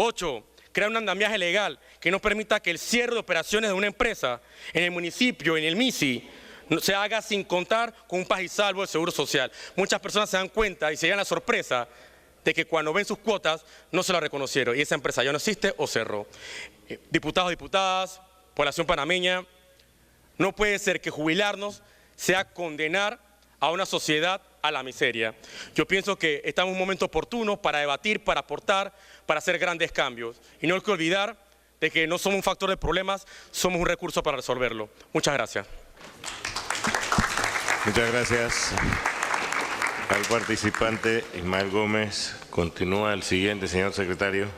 8. Crear un andamiaje legal que no permita que el cierre de operaciones de una empresa en el municipio, en el MISI, se haga sin contar con un paz y salvo del Seguro Social. Muchas personas se dan cuenta y se llevan la sorpresa de que cuando ven sus cuotas no se las reconocieron y esa empresa ya no existe o cerró. Diputados, diputadas, población panameña, no puede ser que jubilarnos sea condenar a una sociedad a la miseria. Yo pienso que estamos en un momento oportuno para debatir, para aportar, para hacer grandes cambios. Y no hay que olvidar de que no somos un factor de problemas, somos un recurso para resolverlo. Muchas gracias. Muchas gracias al participante Ismael Gómez. Continúa el siguiente, señor secretario.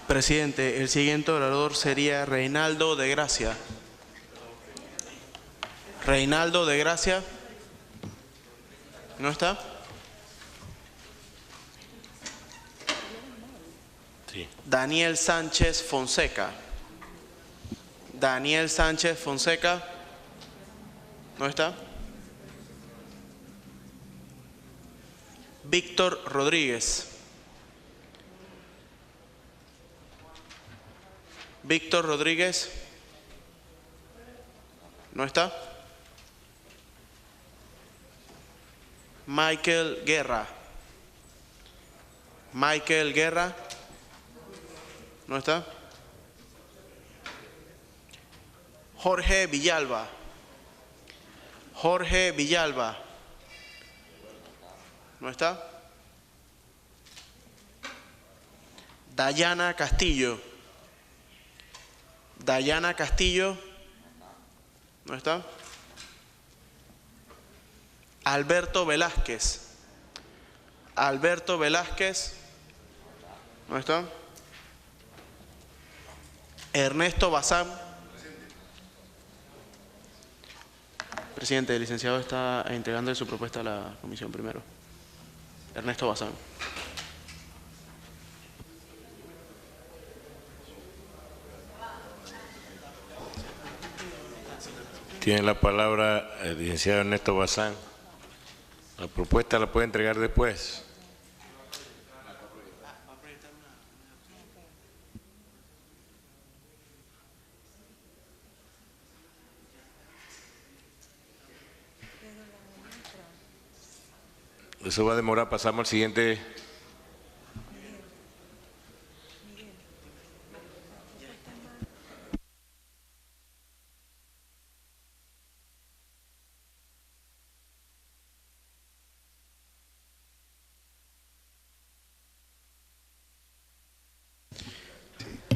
Presidente, el siguiente orador sería Reinaldo de Gracia. Reinaldo de Gracia. ¿No está? Sí. Daniel Sánchez Fonseca. Daniel Sánchez Fonseca. ¿No está? Víctor Rodríguez. Víctor Rodríguez. ¿No está? Michael Guerra. Michael Guerra. ¿No está? Jorge Villalba. Jorge Villalba. ¿No está? Dayana Castillo. Dayana Castillo. ¿No está? Alberto Velázquez. Alberto Velázquez. ¿No está? Ernesto Bazán. Presidente, el licenciado está entregando su propuesta a la comisión primero. Ernesto Bazán. Tiene la palabra el licenciado Ernesto Bazán. La propuesta la puede entregar después. Eso va a demorar. Pasamos al siguiente.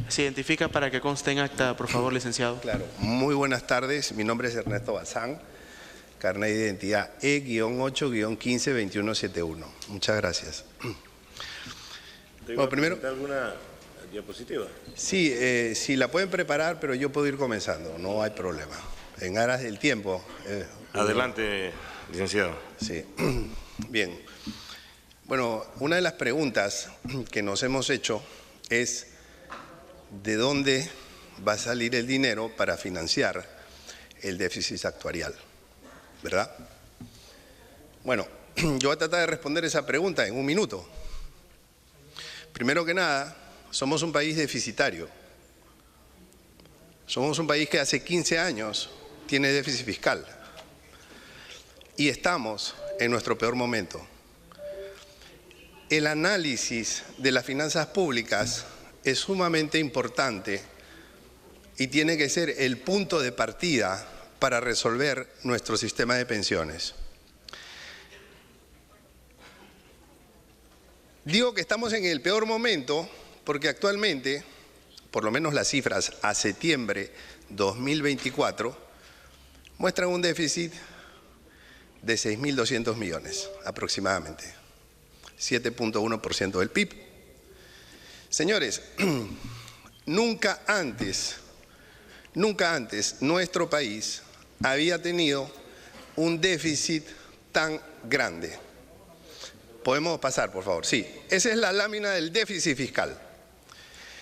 Se identifica para que conste en acta, por favor, licenciado. Claro. Muy buenas tardes. Mi nombre es Ernesto Bazán. Carnet de identidad E-8-15-2171. Muchas gracias. Bueno, primero, ¿alguna diapositiva? Sí, sí, la pueden preparar, pero yo puedo ir comenzando, no hay problema. En aras del tiempo. Adelante, licenciado. Sí. Bien. Bueno, una de las preguntas que nos hemos hecho es ¿de dónde va a salir el dinero para financiar el déficit actuarial? ¿Verdad? Bueno, yo voy a tratar de responder esa pregunta en un minuto. Primero que nada, somos un país deficitario. Somos un país que hace 15 años tiene déficit fiscal. Y estamos en nuestro peor momento. El análisis de las finanzas públicas es sumamente importante y tiene que ser el punto de partida para resolver nuestro sistema de pensiones. Digo que estamos en el peor momento porque actualmente, por lo menos las cifras a septiembre 2024, muestran un déficit de 6.200 millones aproximadamente, 7.1% del PIB. Señores, nunca antes nuestro país había tenido un déficit tan grande. ¿Podemos pasar, por favor? Sí, esa es la lámina del déficit fiscal.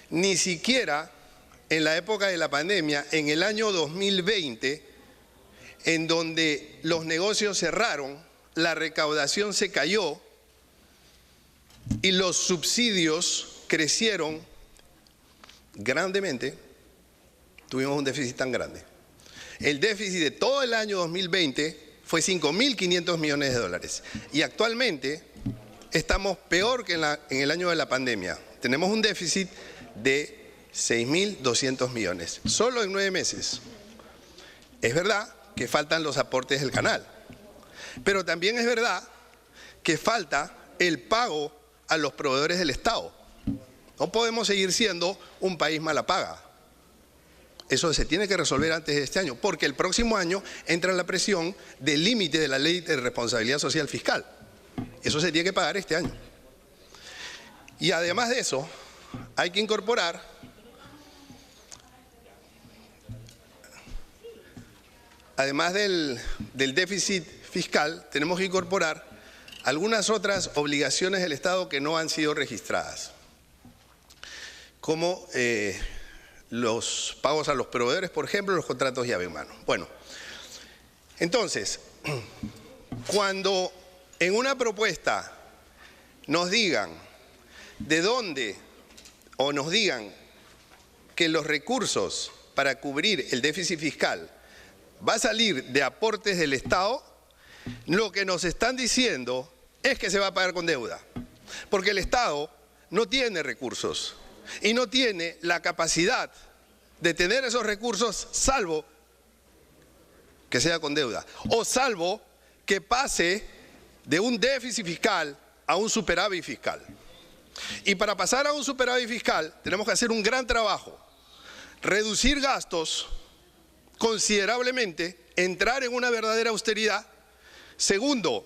Ni siquiera en la época de la pandemia, en el año 2020, en donde los negocios cerraron, la recaudación se cayó y los subsidios crecieron grandemente, tuvimos un déficit tan grande. El déficit de todo el año 2020 fue 5.500 millones de dólares. Y actualmente estamos peor que en el año de la pandemia. Tenemos un déficit de 6.200 millones, solo en 9 meses. Es verdad que faltan los aportes del canal, pero también es verdad que falta el pago a los proveedores del Estado. No podemos seguir siendo un país mala paga. Eso se tiene que resolver antes de este año, porque el próximo año entra la presión del límite de la Ley de Responsabilidad Social Fiscal. Eso se tiene que pagar este año. Y además de eso, hay que incorporar además del déficit fiscal, tenemos que incorporar algunas otras obligaciones del Estado que no han sido registradas, como los pagos a los proveedores, por ejemplo, los contratos llave en mano. Bueno, entonces, cuando en una propuesta nos digan de dónde, o nos digan que los recursos para cubrir el déficit fiscal va a salir de aportes del Estado, lo que nos están diciendo es que se va a pagar con deuda, porque el Estado no tiene recursos y no tiene la capacidad de tener esos recursos, salvo que sea con deuda, o salvo que pase de un déficit fiscal a un superávit fiscal. Y para pasar a un superávit fiscal tenemos que hacer un gran trabajo, reducir gastos considerablemente, entrar en una verdadera austeridad. Segundo,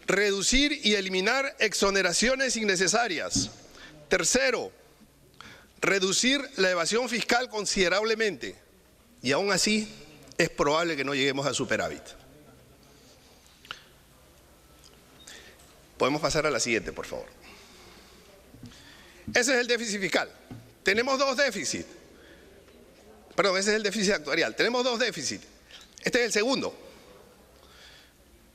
reducir y eliminar exoneraciones innecesarias. Tercero, reducir la evasión fiscal considerablemente. Y aún así es probable que no lleguemos al superávit. Podemos pasar a la siguiente, por favor. Ese es el déficit fiscal. Tenemos dos déficits. Perdón, ese es el déficit actuarial. Tenemos dos déficits. Este es el segundo.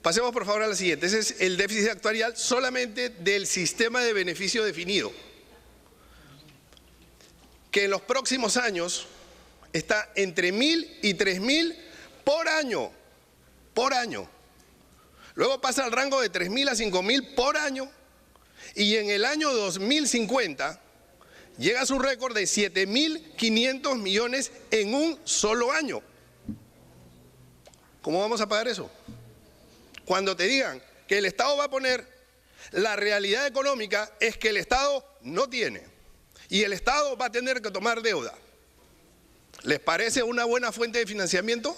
Pasemos por favor a la siguiente. Ese es el déficit actuarial solamente del sistema de beneficio definido, que en los próximos años está entre 1.000 y 3.000 por año. Por año. Luego pasa al rango de 3.000 a 5.000 por año. Y en el año 2050 llega a su récord de 7.500 millones en un solo año. ¿Cómo vamos a pagar eso? Cuando te digan que el Estado va a poner, la realidad económica es que el Estado no tiene y el Estado va a tener que tomar deuda. ¿Les parece una buena fuente de financiamiento?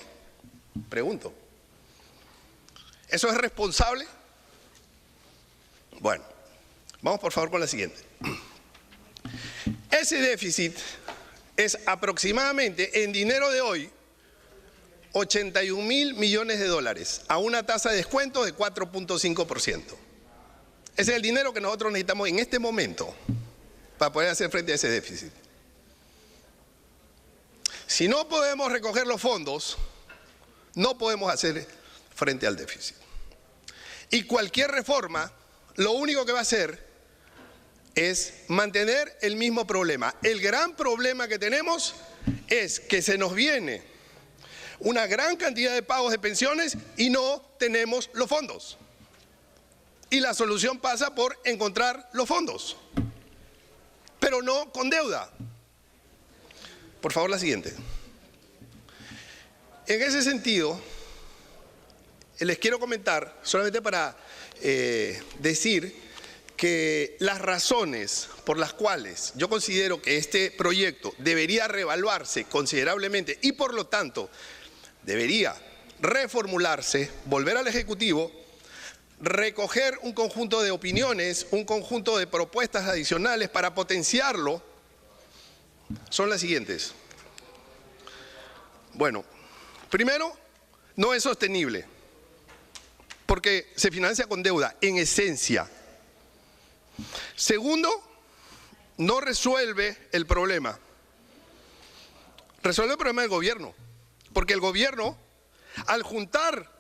Pregunto. ¿Eso es responsable? Bueno, vamos por favor con la siguiente. Ese déficit es aproximadamente, en dinero de hoy, 81.000 millones de dólares a una tasa de descuento de 4.5%. Ese es el dinero que nosotros necesitamos en este momento para poder hacer frente a ese déficit. Si no podemos recoger los fondos, no podemos hacer frente al déficit. Y cualquier reforma, lo único que va a hacer es mantener el mismo problema. El gran problema que tenemos es que se nos viene una gran cantidad de pagos de pensiones y no tenemos los fondos. Y la solución pasa por encontrar los fondos, pero no con deuda. Por favor, la siguiente. En ese sentido, les quiero comentar, solamente para decir que las razones por las cuales yo considero que este proyecto debería reevaluarse considerablemente y por lo tanto debería reformularse, volver al Ejecutivo, recoger un conjunto de opiniones, un conjunto de propuestas adicionales para potenciarlo, son las siguientes. Bueno, primero, no es sostenible, porque se financia con deuda, en esencia. Segundo, no resuelve el problema. Resuelve el problema del gobierno, porque el gobierno, al juntar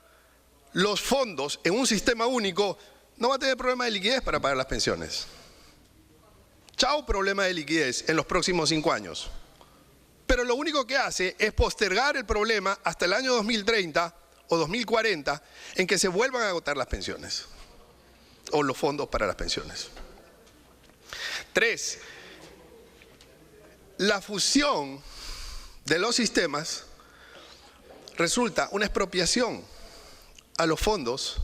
los fondos en un sistema único, no va a tener problema de liquidez para pagar las pensiones. chao problema de liquidez en los próximos 5 años. Pero lo único que hace es postergar el problema hasta el año 2030 o 2040 en que se vuelvan a agotar las pensiones o los fondos para las pensiones. 3. La fusión de los sistemas resulta una expropiación a los fondos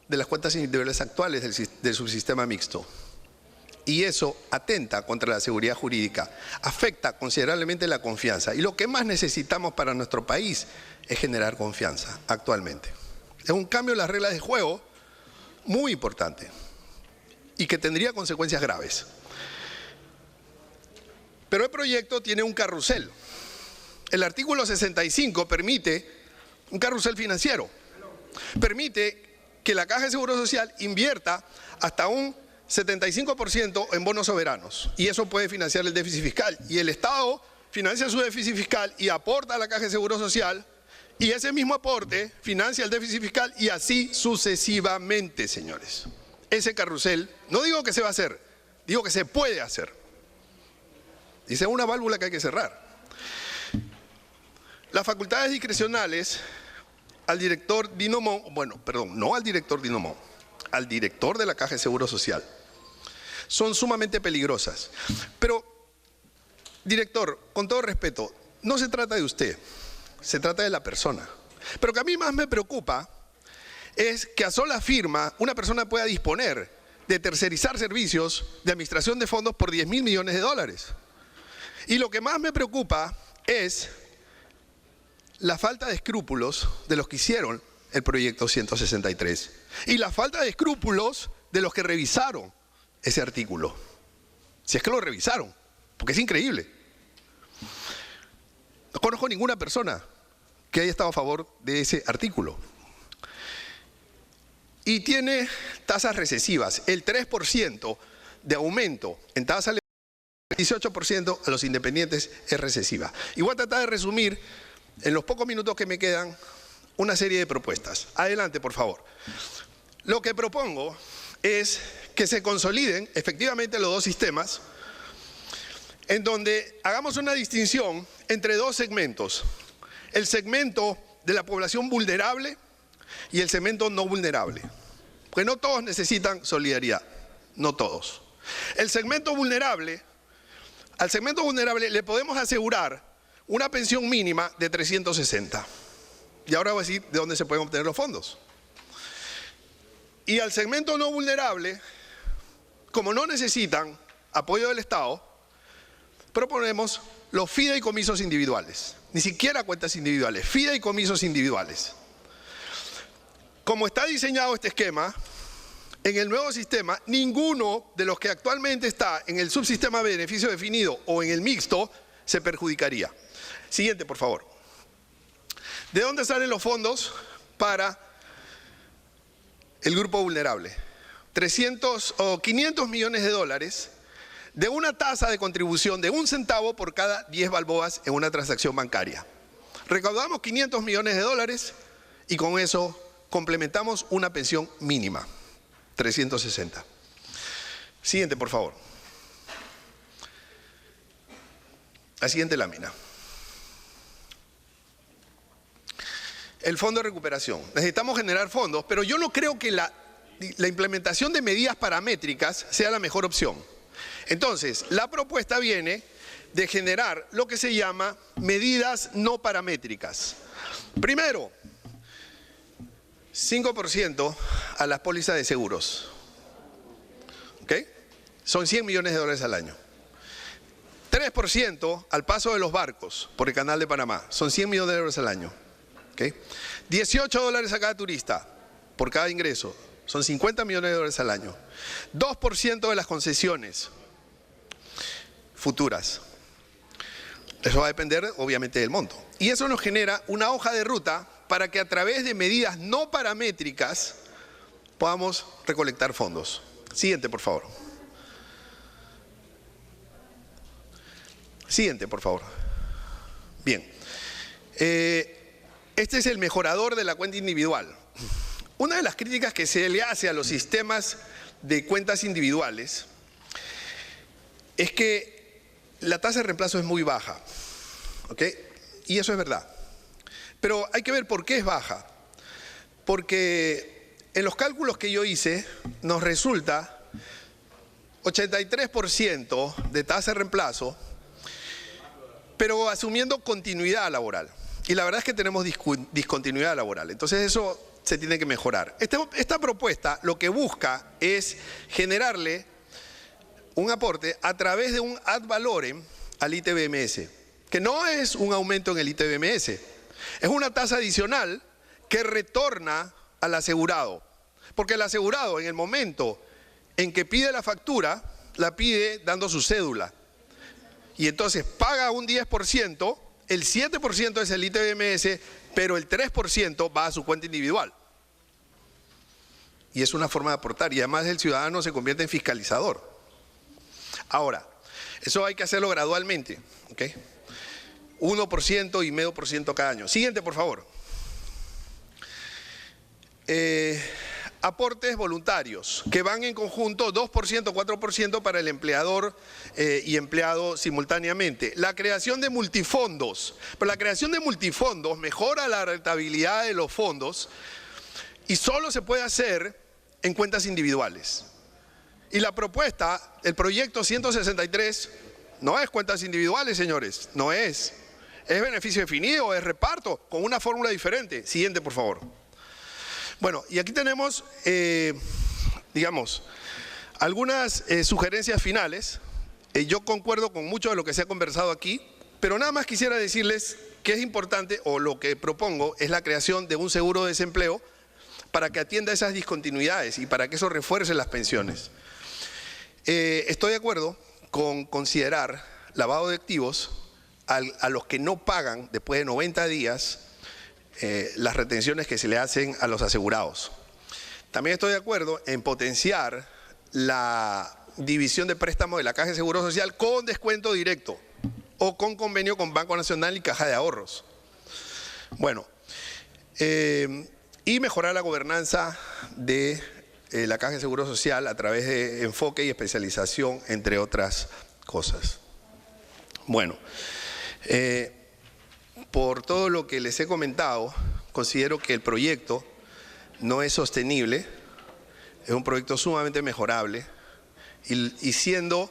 de las cuentas individuales actuales del subsistema mixto. Y eso atenta contra la seguridad jurídica, afecta considerablemente la confianza. Y lo que más necesitamos para nuestro país es generar confianza actualmente. Es un cambio en las reglas de juego muy importante y que tendría consecuencias graves. Pero el proyecto tiene un carrusel. El artículo 65 permite un carrusel financiero. Permite que la Caja de Seguro Social invierta hasta un 75% en bonos soberanos. Y eso puede financiar el déficit fiscal. Y el Estado financia su déficit fiscal y aporta a la Caja de Seguro Social. Y ese mismo aporte financia el déficit fiscal y así sucesivamente, señores. Ese carrusel, no digo que se va a hacer, digo que se puede hacer. Y esa es una válvula que hay que cerrar. Las facultades discrecionales al director Dinomón, no al director Dinomón, al director de la Caja de Seguro Social, son sumamente peligrosas. Pero, director, con todo respeto, no se trata de usted, se trata de la persona. Pero lo que a mí más me preocupa es que a sola firma una persona pueda disponer de tercerizar servicios de administración de fondos por 10.000 millones de dólares. Y lo que más me preocupa es la falta de escrúpulos de los que hicieron el proyecto 163 y la falta de escrúpulos de los que revisaron ese artículo. Si es que lo revisaron, porque es increíble. No conozco ninguna persona que haya estado a favor de ese artículo. Y tiene tasas recesivas. El 3% de aumento en tasa, 18% a los independientes es recesiva. Y voy a tratar de resumir en los pocos minutos que me quedan una serie de propuestas. Adelante, por favor. Lo que propongo es que se consoliden efectivamente los dos sistemas, en donde hagamos una distinción entre dos segmentos. El segmento de la población vulnerable y el segmento no vulnerable. Porque no todos necesitan solidaridad, no todos. El segmento vulnerable, al segmento vulnerable le podemos asegurar una pensión mínima de 360. Y ahora voy a decir de dónde se pueden obtener los fondos. Y al segmento no vulnerable, como no necesitan apoyo del Estado, proponemos los fideicomisos individuales. Ni siquiera cuentas individuales, fideicomisos individuales. Como está diseñado este esquema, en el nuevo sistema, ninguno de los que actualmente está en el subsistema de beneficio definido o en el mixto se perjudicaría. Siguiente, por favor. ¿De dónde salen los fondos para el grupo vulnerable? 300 o 500 millones de dólares de una tasa de contribución de 1 centavo por cada 10 balboas en una transacción bancaria. Recaudamos 500 millones de dólares y con eso complementamos una pensión mínima, 360. Siguiente, por favor. La siguiente lámina. El fondo de recuperación. Necesitamos generar fondos, pero yo no creo que la implementación de medidas paramétricas sea la mejor opción. Entonces, la propuesta viene de generar lo que se llama medidas no paramétricas. Primero, 5% a las pólizas de seguros. ¿Ok? Son 100 millones de dólares al año. 3% al paso de los barcos por el Canal de Panamá. Son 100 millones de dólares al año. ¿Okay? 18 dólares a cada turista por cada ingreso. Son 50 millones de dólares al año. 2% de las concesiones futuras. Eso va a depender, obviamente, del monto. Y eso nos genera una hoja de ruta para que a través de medidas no paramétricas podamos recolectar fondos. Siguiente, por favor. Siguiente, por favor. Bien. Este es el mejorador de la cuenta individual. Una de las críticas que se le hace a los sistemas de cuentas individuales es que la tasa de reemplazo es muy baja, ¿ok? Y eso es verdad. Pero hay que ver por qué es baja. Porque en los cálculos que yo hice nos resulta 83% de tasa de reemplazo, pero asumiendo continuidad laboral. Y la verdad es que tenemos discontinuidad laboral. Entonces eso se tiene que mejorar. Esta propuesta lo que busca es generarle un aporte a través de un ad valorem al ITBMS, que no es un aumento en el ITBMS, es una tasa adicional que retorna al asegurado. Porque el asegurado, en el momento en que pide la factura, la pide dando su cédula. Y entonces paga un 10%, el 7% es el ITBMS, pero el 3% va a su cuenta individual. Y es una forma de aportar. Y además el ciudadano se convierte en fiscalizador. Ahora, eso hay que hacerlo gradualmente, ¿ok? 1% y 0,5% cada año. Siguiente, por favor. Aportes voluntarios, que van en conjunto 2%, 4% para el empleador y empleado simultáneamente. La creación de multifondos. Pero la creación de multifondos mejora la rentabilidad de los fondos y solo se puede hacer en cuentas individuales. Y la propuesta, el proyecto 163, no es cuentas individuales, señores, no es. Es beneficio definido, es reparto, con una fórmula diferente. Siguiente, por favor. Bueno, y aquí tenemos, digamos, algunas sugerencias finales. Yo concuerdo con mucho de lo que se ha conversado aquí, pero nada más quisiera decirles que es importante, o lo que propongo, es la creación de un seguro de desempleo para que atienda esas discontinuidades y para que eso refuerce las pensiones. Estoy de acuerdo con considerar lavado de activos a los que no pagan después de 90 días las retenciones que se le hacen a los asegurados. También estoy de acuerdo en potenciar la división de préstamos de la Caja de Seguro Social con descuento directo o con convenio con Banco Nacional y Caja de Ahorros. Bueno, y mejorar la gobernanza de la Caja de Seguro Social a través de enfoque y especialización, entre otras cosas. Bueno, por todo lo que les he comentado, considero que el proyecto no es sostenible, es un proyecto sumamente mejorable y siendo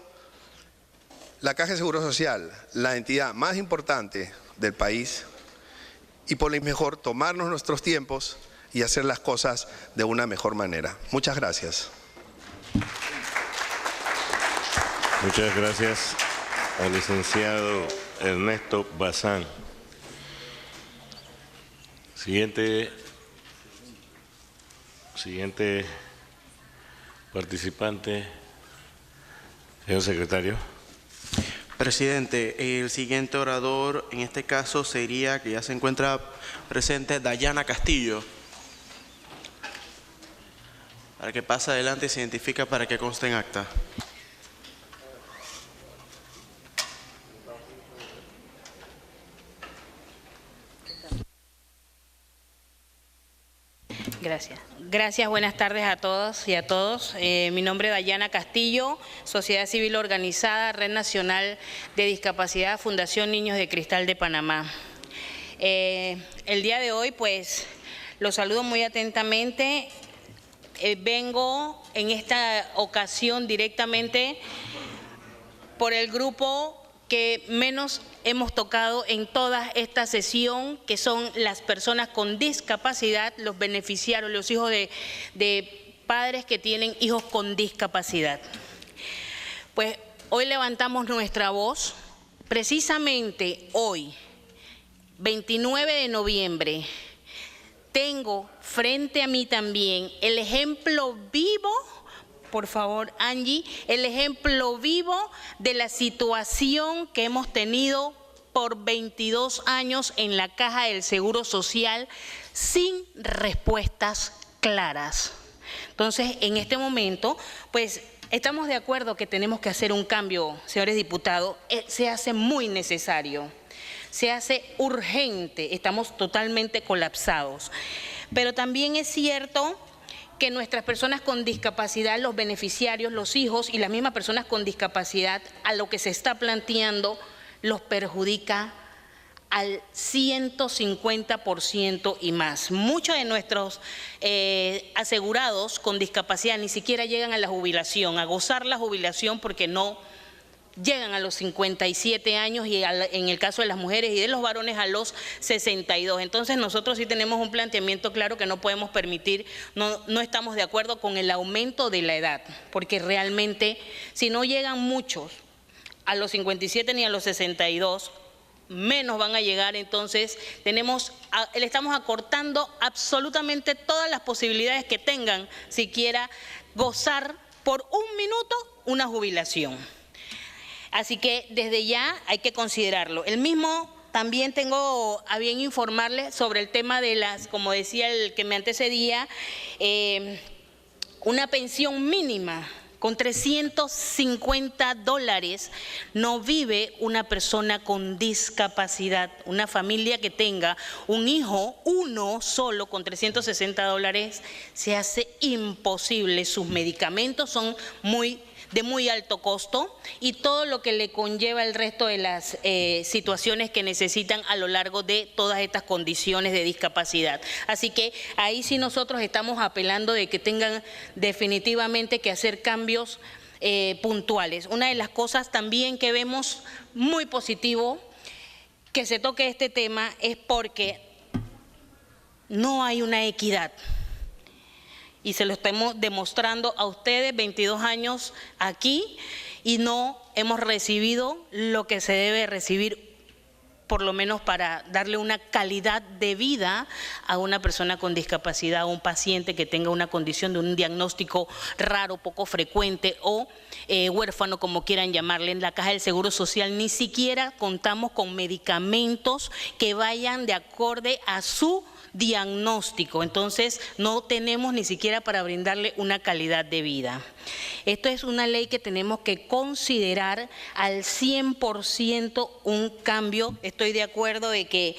la Caja de Seguro Social la entidad más importante del país, y por lo mejor tomarnos nuestros tiempos y hacer las cosas de una mejor manera. Muchas gracias. Muchas gracias al licenciado Ernesto Bazán. Siguiente participante, señor secretario. Presidente, el siguiente orador en este caso sería, que ya se encuentra presente, Dayana Castillo. Para que pase adelante y se identifica para que conste en acta. Gracias. Gracias, buenas tardes a todas y a todos. Mi nombre es Dayana Castillo, Sociedad Civil Organizada, Red Nacional de Discapacidad, Fundación Niños de Cristal de Panamá. El día de hoy, pues, los saludo muy atentamente. Vengo en esta ocasión directamente por el grupo que menos hemos tocado en toda esta sesión, que son las personas con discapacidad, los beneficiarios, los hijos de padres que tienen hijos con discapacidad. Pues hoy levantamos nuestra voz, precisamente hoy, 29 de noviembre, tengo frente a mí también el ejemplo vivo, por favor, Angie, el ejemplo vivo de la situación que hemos tenido por 22 años en la Caja del Seguro Social sin respuestas claras. Entonces, en este momento, pues, estamos de acuerdo que tenemos que hacer un cambio, señores diputados, se hace muy necesario, se hace urgente, estamos totalmente colapsados. Pero también es cierto que nuestras personas con discapacidad, los beneficiarios, los hijos y las mismas personas con discapacidad, a lo que se está planteando, los perjudica al 150% y más. Muchos de nuestros asegurados con discapacidad ni siquiera llegan a la jubilación, a gozar la jubilación porque no llegan a los 57 años y en el caso de las mujeres y de los varones a los 62. Entonces nosotros sí tenemos un planteamiento claro que no podemos permitir, no estamos de acuerdo con el aumento de la edad, porque realmente si no llegan muchos a los 57 ni a los 62, menos van a llegar. Entonces le estamos acortando absolutamente todas las posibilidades que tengan siquiera gozar por un minuto una jubilación. Así que desde ya hay que considerarlo. El mismo también tengo a bien informarles sobre el tema de las, como decía el que me antecedía, una pensión mínima. Con $350 no vive una persona con discapacidad. Una familia que tenga un hijo, uno solo, con $360, se hace imposible. Sus medicamentos son de muy alto costo y todo lo que le conlleva el resto de las situaciones que necesitan a lo largo de todas estas condiciones de discapacidad. Así que ahí sí nosotros estamos apelando de que tengan definitivamente que hacer cambios puntuales. Una de las cosas también que vemos muy positivo que se toque este tema es porque no hay una equidad. Y se lo estamos demostrando a ustedes, 22 años aquí, y no hemos recibido lo que se debe recibir, por lo menos para darle una calidad de vida a una persona con discapacidad, a un paciente que tenga una condición de un diagnóstico raro, poco frecuente o huérfano, como quieran llamarle. En la Caja del Seguro Social ni siquiera contamos con medicamentos que vayan de acorde a su diagnóstico, entonces no tenemos ni siquiera para brindarle una calidad de vida. Esto es una ley que tenemos que considerar al 100% un cambio. Estoy de acuerdo de que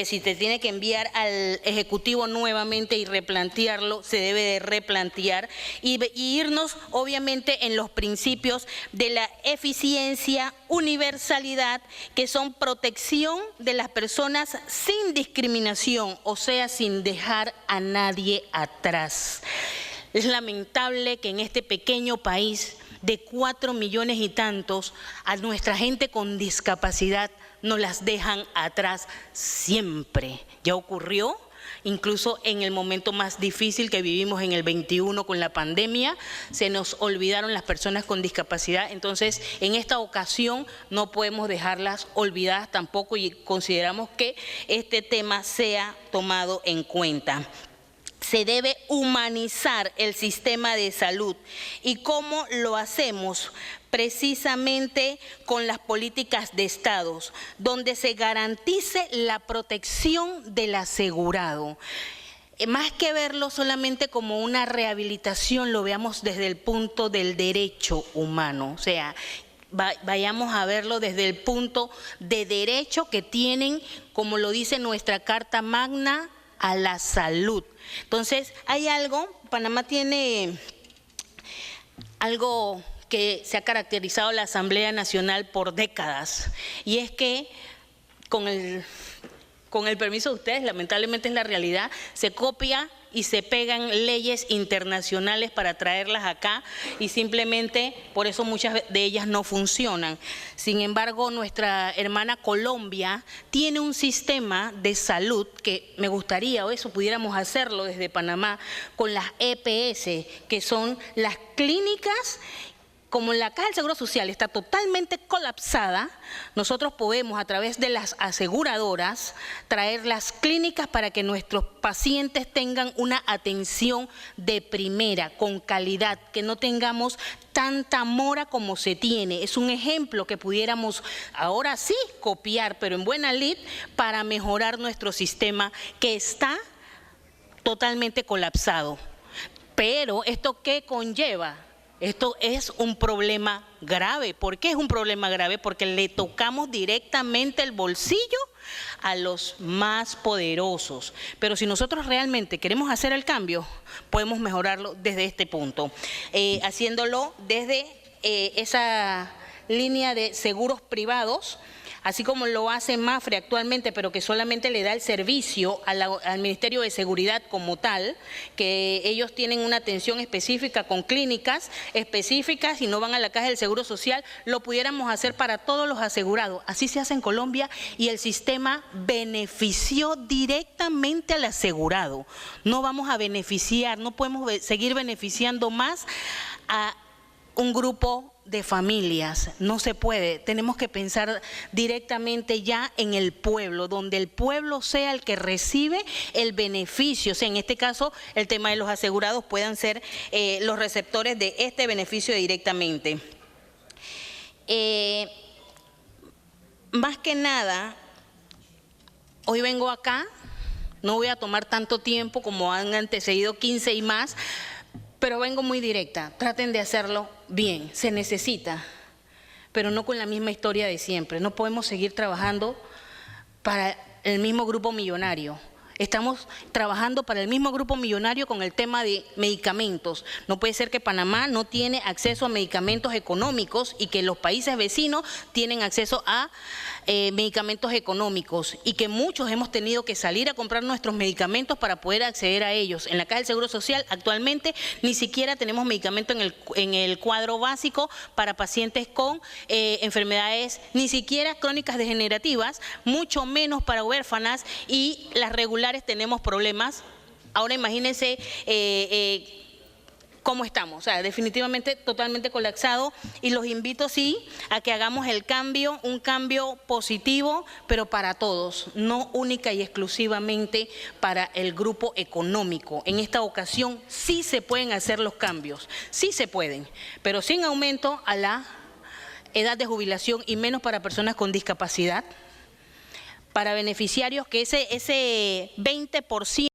si te tiene que enviar al Ejecutivo nuevamente y replantearlo, se debe de replantear y irnos obviamente en los principios de la eficiencia, universalidad, que son protección de las personas sin discriminación, o sea, sin dejar a nadie atrás. Es lamentable que en este pequeño país de 4 millones y tantos, a nuestra gente con discapacidad nos las dejan atrás siempre. Ya ocurrió, incluso en el momento más difícil que vivimos en el 21 con la pandemia, se nos olvidaron las personas con discapacidad. Entonces, en esta ocasión no podemos dejarlas olvidadas tampoco y consideramos que este tema sea tomado en cuenta. Se debe humanizar el sistema de salud. ¿Y cómo lo hacemos? Precisamente con las políticas de Estado, donde se garantice la protección del asegurado. Más que verlo solamente como una rehabilitación, lo veamos desde el punto del derecho humano. O sea, vayamos a verlo desde el punto de derecho que tienen, como lo dice nuestra Carta Magna, a la salud. Entonces, hay algo, Panamá tiene algo que se ha caracterizado la Asamblea Nacional por décadas, y es que con el permiso de ustedes, lamentablemente es la realidad, se copia y se pegan leyes internacionales para traerlas acá y simplemente por eso muchas de ellas no funcionan. Sin embargo, nuestra hermana Colombia tiene un sistema de salud que me gustaría, o eso pudiéramos hacerlo desde Panamá, con las EPS, que son las clínicas. Como la Caja del Seguro Social está totalmente colapsada, nosotros podemos a través de las aseguradoras traer las clínicas para que nuestros pacientes tengan una atención de primera, con calidad, que no tengamos tanta mora como se tiene. Es un ejemplo que pudiéramos ahora sí copiar, pero en buena lid, para mejorar nuestro sistema que está totalmente colapsado. Pero ¿esto qué conlleva? Esto es un problema grave. ¿Por qué es un problema grave? Porque le tocamos directamente el bolsillo a los más poderosos. Pero si nosotros realmente queremos hacer el cambio, podemos mejorarlo desde este punto, haciéndolo desde esa línea de seguros privados, así como lo hace MAFRE actualmente, pero que solamente le da el servicio al Ministerio de Seguridad como tal, que ellos tienen una atención específica con clínicas específicas y no van a la Caja del Seguro Social, lo pudiéramos hacer para todos los asegurados. Así se hace en Colombia y el sistema benefició directamente al asegurado. No vamos a beneficiar, no podemos seguir beneficiando más a un grupo de familias, no se puede. Tenemos que pensar directamente ya en el pueblo, donde el pueblo sea el que recibe el beneficio. O sea, en este caso, el tema de los asegurados puedan ser los receptores de este beneficio directamente. Más que nada, hoy vengo acá, no voy a tomar tanto tiempo como han antecedido 15 y más, pero vengo muy directa. Traten de hacerlo bien, se necesita, pero no con la misma historia de siempre. No podemos seguir trabajando para el mismo grupo millonario. Estamos trabajando para el mismo grupo millonario con el tema de medicamentos. No puede ser que Panamá no tiene acceso a medicamentos económicos y que los países vecinos tienen acceso a medicamentos económicos y que muchos hemos tenido que salir a comprar nuestros medicamentos para poder acceder a ellos. En la Caja del Seguro Social actualmente ni siquiera tenemos medicamento en el cuadro básico para pacientes con enfermedades ni siquiera crónicas degenerativas, mucho menos para huérfanas, y las regulares tenemos problemas. Ahora imagínense cómo estamos, o sea, definitivamente totalmente colapsado, y los invito sí a que hagamos el cambio, un cambio positivo, pero para todos, no única y exclusivamente para el grupo económico. En esta ocasión sí se pueden hacer los cambios, sí se pueden, pero sin aumento a la edad de jubilación y menos para personas con discapacidad, para beneficiarios que ese 20%